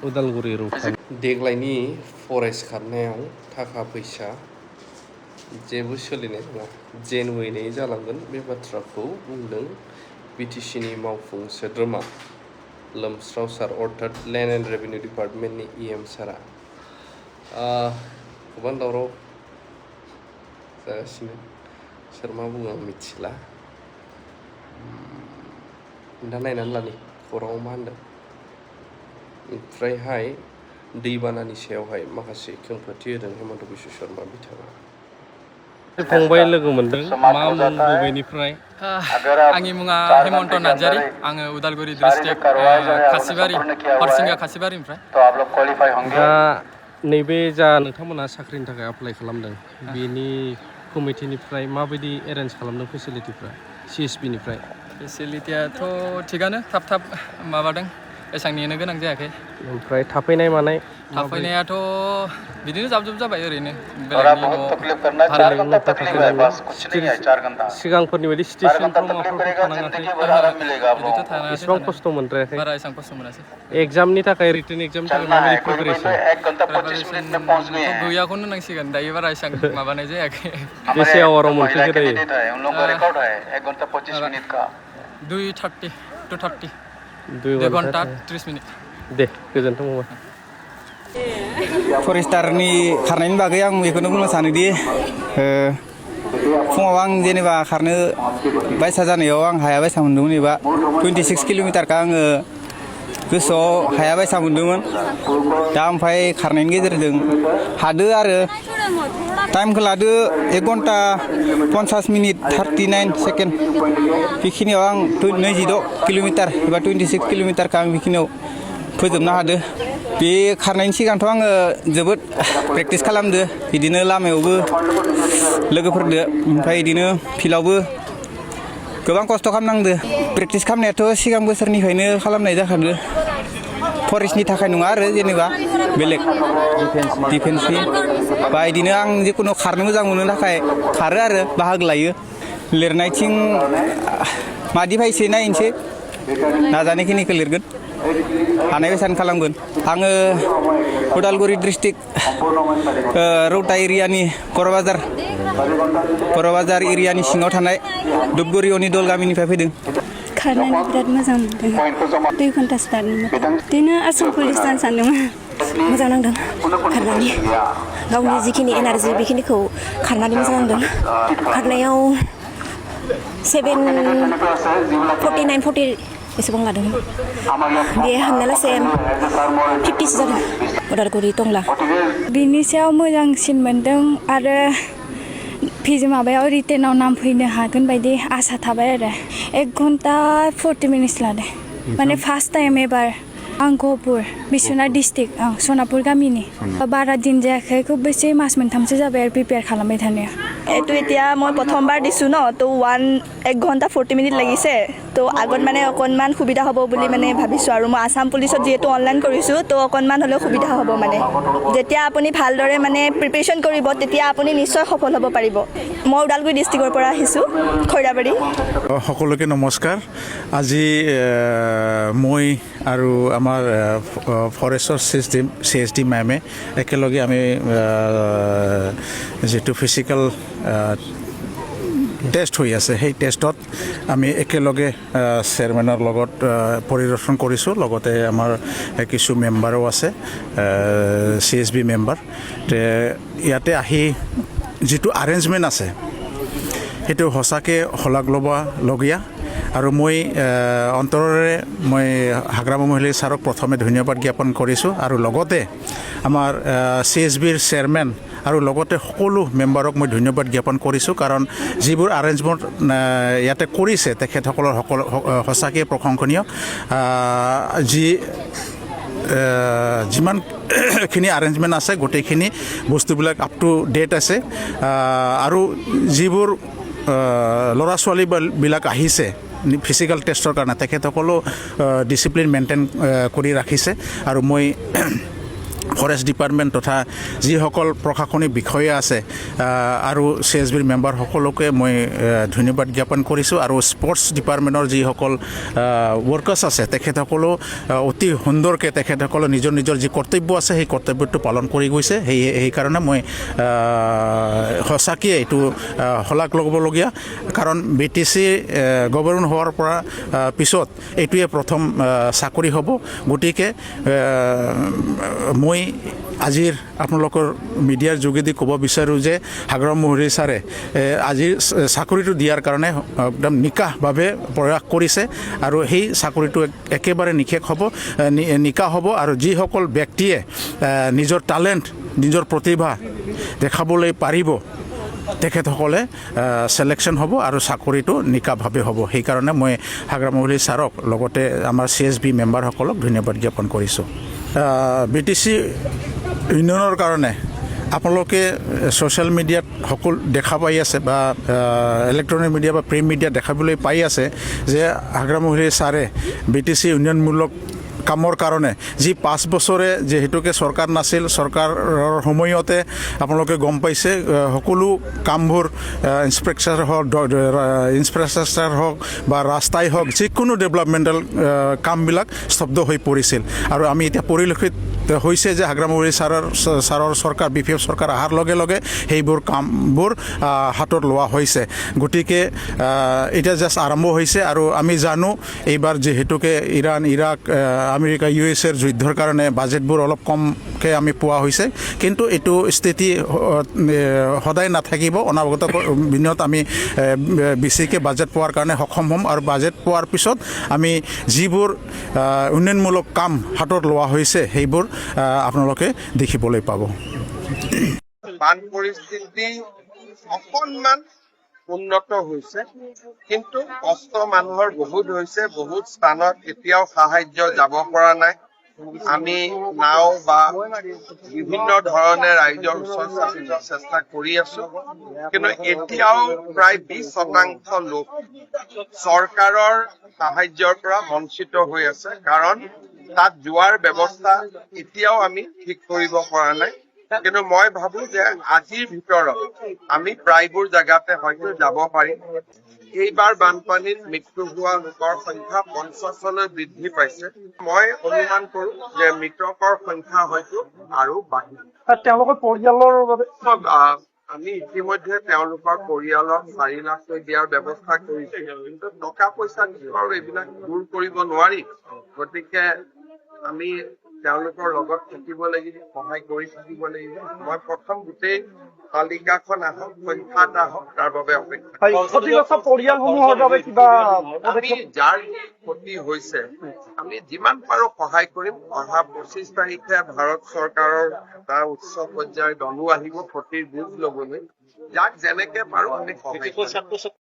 उदालगुरि देग्लायनि फरेस्ट खारनायाव थाखा फैसा जेबो सोलिनाय नङा जेनुइनै जालांगोन बे बाथ्राखौ बुंदों बिटिसिनि मावफुं सोद्रोमा लोमस्राव सार अर्थात लेन्ड एन्ड रेभिनिउ डिपार्टमेन्टनि इएम सारा गोबां दावराव जागासिनो सोर मा बुङो आं मिथिला दा नायनानै लानि खौराङाव मा होनदों ओमफ्रायहाय दैबानानि सायावहाय माखासे खेंफोरथि होदों हेमन्त बिश्व शर्मा बिथाङा फंबाय लोगो मोनदों मा मुं बबेनिफ्राय आंनि मुङा हेमन्त नार्जारी आङो उदालगुरि डिस्ट्रिक्ट खासिबारि हरसिंगा खासिबारिनिफ्राय दा नैबे जा नोंथांमोना साख्रिनि थाखाय एप्लाइ खालामदों बेनि कमिटिनिफ्राय माबायदि एरेन्ज खालामदों फेसिलिटिफ्रा सिएसपिनिफ्राय फेसिलिटियाथ' थिगानो थाब माबादों एसां नेनो गोनां जायाखै ओमफ्राय थाफैनाय मानाय थाफैनायाथ' बिदिनो जाब जाबाय ओरैनो सिगांफोरनि बायदि स्टेशनफ्राव माबाफोर थानाङाखै इसेबां खस्थ' मोनद्रायाखै बारा एसां खस्थ' मोनासै एग्जामनि थाखाय रिटेन एग्जामनि थाखाय माबायदि प्रिपारेसन गैयाखौनो होनांसिगोन दायो बारा एसां माबानाय जायाखै बेसे आवाराव मोनफैखो दायो 2:30 2 घन्टा 30 मिनिट दे गोजोन्थों फंबाय फरेस्टारनि खारनायनि बागै आं बेखौनो बुंनो सानोदि फुङाव आं जेनेबा खारनो बायसा जानायाव आं हाया बायसा मोन्दोंमोन एबा 26 किल'मिटारखौ आङो गोसोआव हाया बायसा मोन्दोंमोन दा ओमफ्राय खारनायनि गेजेरजों हादो आरो टाइमखौ लादो 1 घन्टा 50 मिनिट 39 सेकेन्ड बेखिनियाव आं 26 किल'मिटार एबा 26 किल'मिटारखौ आं बेखिनियाव फोजोबनो हादो बे खारनायनि सिगांथ' आङो जोबोद प्रेक्टिस खालामदो बिदिनो लामायावबो लोगोफोरदो ओमफ्राय बिदिनो फिल्डआवबो गोबां खस्थ' खालामनांदो प्रेक्टिस खालामनायाथ' सिगां बोसोरनिफ्रायनो खालामनाय जाखादो फरेस्टनि थाखाय नङा आरो जेनेबा बेलेग डिफेन्सनि बा बिदिनो आं जिखुनु खारनो मोजां मोनो थाखाय खारो आरो बाहागो लायो लिरनायथिं मादि फायसै नायनोसै नाजानायखिनिखौ लिरगोन हानाय बेसां खालामगोन आङो उदालगुरि डिस्ट्रिक्ट रौता एरियानि बर' बाजार एरियानि सिङाव थानाय धुपगुरि अनिदल गामिनिफ्राय फैदों खारनानै बिराद मोजां मोनदों 2 घन्टासो खारदोंमोन बिदिनो आसाम पुलिस जानो सानदोंमोन मोजां नांदों खारनानै गावनि जिखिनि एनार्जि बेखिनिखौ खारनानै मोजां नांदों खारनायाव 7:49 एसेबां लादोंमोन बे हामना लासे 50सो जादों उदालगुरि टंला बिनि सायाव मोजांसिन मोनदों आरो माबायाव रिटेनाव नाम फैनो हागोन बायदि आसा थाबाय आरो 1 घन्टा 40 मिनिट्स लादों माने फार्स्ट टाइम एबार आं गहपुर बिश्वनाथ डिस्ट्रिक्ट सनापुर गामिनि बारा दिन जायाखै खुब बेसे मास मोनथामसो जाबाय आरो प्रिपेयार खालामबाय थानाया এইটো এতিয়া মই প্ৰথমবাৰ দিছোঁ ন তো 1 ঘণ্টা 40 মিনিট লাগিছে তো আগত মানে অকণমান সুবিধা হ'ব বুলি মানে ভাবিছোঁ আৰু মই আসাম পুলিচত যিহেতু অনলাইন কৰিছোঁ তো অকণমান হ'লেও সুবিধা হ'ব মানে যেতিয়া আপুনি ভালদৰে মানে প্ৰিপেৰেশ্যন কৰিব তেতিয়া আপুনি নিশ্চয় সফল হ'ব পাৰিব মই ওদালগুৰি ডিষ্ট্ৰিক্টৰ পৰা আহিছোঁ খৈৰাবাৰী সকলোকে নমস্কাৰ আজি মই আৰু আমাৰ ফৰেষ্টৰ CSD মেমে একেলগে আমি যেটো ফিজিক্যাল টেষ্ট হৈ আছে সেই টেষ্টত আমি একেলগে চেয়াৰমেনৰ লগত পৰিদৰ্শন কৰিছোঁ লগতে আমাৰ কিছু মেম্বাৰো আছে CSB মেম্বাৰ ইয়াতে আহি যেটো আৰেঞ্জমেণ্ট আছে সেইটো সঁচাকৈ শলাগ ল'বলগীয়া আৰু মই অন্তৰেৰে মই হাগ্ৰামা মহিলা ছাৰক প্ৰথমে ধন্যবাদ জ্ঞাপন কৰিছোঁ আৰু লগতে আমাৰ CSBৰ চেয়াৰমেন আৰু লগতে সকলো মেম্বাৰক মই ধন্যবাদ জ্ঞাপন কৰিছোঁ কাৰণ যিবোৰ আৰেঞ্জমেণ্ট ইয়াতে কৰিছে তেখেতসকলৰ সঁচাকৈ প্ৰশংসনীয় যিমানখিনি আৰেঞ্জমেণ্ট আছে গোটেইখিনি বস্তুবিলাক আপ টু ডেট আছে আৰু যিবোৰ ল'ৰা ছোৱালীবিলাক আহিছে ফিজিকেল টেষ্টৰ কাৰণে তেখেতসকলেও ডিচিপ্লিন মেইনটেইন কৰি ৰাখিছে আৰু মই ফৰেষ্ট ডিপাৰ্টমেণ্ট তথা যিসকল প্ৰশাসনিক বিষয়া আছে আৰু CSBৰ মেম্বাৰ সকলোকে মই ধন্যবাদ জ্ঞাপন কৰিছোঁ আৰু স্পৰ্টছ ডিপাৰ্টমেণ্টৰ যিসকল ৱৰ্কাৰ্ছ আছে তেখেতসকলেও অতি সুন্দৰকৈ তেখেতসকলে নিজৰ নিজৰ যি কৰ্তব্য আছে সেই কৰ্তব্যটো পালন কৰি গৈছে সেইকাৰণে মই সঁচাকৈ এইটো শলাগ ল'বলগীয়া কাৰণ BTC গভৰ্ণৰ হোৱাৰ পৰা পিছত এইটোৱে প্ৰথম চাকৰি হ'ব গতিকে মই আজিৰ আপোনালোকৰ মিডিয়াৰ যোগেদি ক'ব বিচাৰোঁ যে হাগ্ৰাম মহৰী ছাৰে আজিৰ চাকৰিটো দিয়াৰ কাৰণে একদম নিকাহভাৱে প্ৰয়াস কৰিছে আৰু সেই চাকৰিটো একেবাৰে নিকা হ'ব আৰু যিসকল ব্যক্তিয়ে নিজৰ টেলেণ্ট নিজৰ প্ৰতিভা দেখাবলৈ পাৰিব তেখেতসকলে চিলেকশ্যন হ'ব আৰু চাকৰিটো নিকাভাৱে হ'ব সেইকাৰণে মই হাগ্ৰাম মহৰী ছাৰক লগতে আমাৰ CSB মেম্বাৰসকলক ধন্যবাদ জ্ঞাপন কৰিছোঁ BTC ইউনিয়নৰ কাৰণে আপোনালোকে ছ'চিয়েল মিডিয়াত সকলো দেখা পাই আছে বা ইলেক্ট্ৰনিক মিডিয়া বা প্ৰিণ্ট মিডিয়াত দেখাবলৈ পাই আছে যে হাগ্ৰাম মহৰী ছাৰে BTC ইউনিয়নমূলক কামৰ কাৰণে যি 5 বছৰে যিহেতুকে চৰকাৰ নাছিল চৰকাৰৰ সময়তে আপোনালোকে গম পাইছে সকলো কামবোৰ ইনফ্ৰাষ্ট্ৰাকচাৰ হওক বা ৰাস্তাই হওক যিকোনো ডেভেলপমেণ্টেল কামবিলাক স্তব্ধ হৈ পৰিছিল আৰু আমি এতিয়া পৰিলক্ষিত হৈছে যে হাগ্ৰাম মহৰী ছাৰৰ চৰকাৰ BPF চৰকাৰ অহাৰ লগে লগে সেইবোৰ কামবোৰ হাতত লোৱা হৈছে গতিকে এতিয়া জাষ্ট আৰম্ভ হৈছে আৰু আমি জানো এইবাৰ যিহেতুকে ইৰাণ ইৰাক আমেৰিকা USAৰ যুদ্ধৰ কাৰণে বাজেটবোৰ অলপ কমকৈ আমি পোৱা হৈছে কিন্তু এইটো স্থিতি সদায় নাথাকিব অনাগত দিনত আমি বেছিকৈ বাজেট পোৱাৰ কাৰণে সক্ষম হ'ম আৰু বাজেট পোৱাৰ পিছত আমি যিবোৰ উন্নয়নমূলক কাম হাতত লোৱা হৈছে সেইবোৰ আপোনালোকে দেখিবলৈ পাব বান পৰিস্থিতি অকণমান উন্নত হৈছে কিন্তু কষ্ট মানুহৰ বহুত হৈছে বহুত স্থানত এতিয়াও সাহায্য যাব পৰা নাই আমি নাও বা বিভিন্ন ধৰণে ৰাইজৰ ওচৰত চাপিবৰ চেষ্টা কৰি আছো কিন্তু এতিয়াও প্ৰায় 20% লোক চৰকাৰৰ সাহায্যৰ পৰা বঞ্চিত হৈ আছে কাৰণ তাত যোৱাৰ ব্যৱস্থা এতিয়াও আমি ঠিক কৰিব পৰা নাই কিন্তু মই ভাবো যে আজিৰ ভিতৰত আমি প্ৰায়বোৰ জায়গাতে হয়তো যাব পাৰিম এইবাৰ বানপানীত মৃত্যু হোৱা লোকৰ সংখ্যা 50লৈ বৃদ্ধি পাইছে মই অনুমান কৰো যে মৃতকৰ সংখ্যা হয়তো আৰু বাঢ়িব তেওঁলোকৰ পৰিয়ালৰ বাবে আমি ইতিমধ্যে তেওঁলোকৰ পৰিয়ালক 4 লাখকৈ দিয়াৰ ব্যৱস্থা কৰিছো কিন্তু টকা পইচা আৰু এইবিলাক দূৰ কৰিব নোৱাৰি গতিকে আমি তেওঁলোকৰ লগত থাকিব লাগিব সহায় কৰি থাকিব লাগিব মই প্ৰথম গোটেই তালিকাখন আহক সংখ্যাটা হওক তাৰ বাবে অপেক্ষা পৰিয়ালসমূহৰ বাবে কিবা আমি যাৰ ক্ষতি হৈছে আমি যিমান পাৰো সহায় কৰিম অহা 25 তাৰিখে ভাৰত চৰকাৰৰ এটা উচ্চ পৰ্যায়ৰ দলো আহিব ক্ষতিৰ বুজ ল'বলৈ যাক যেনেকে পাৰো আমি সহায় কৰিম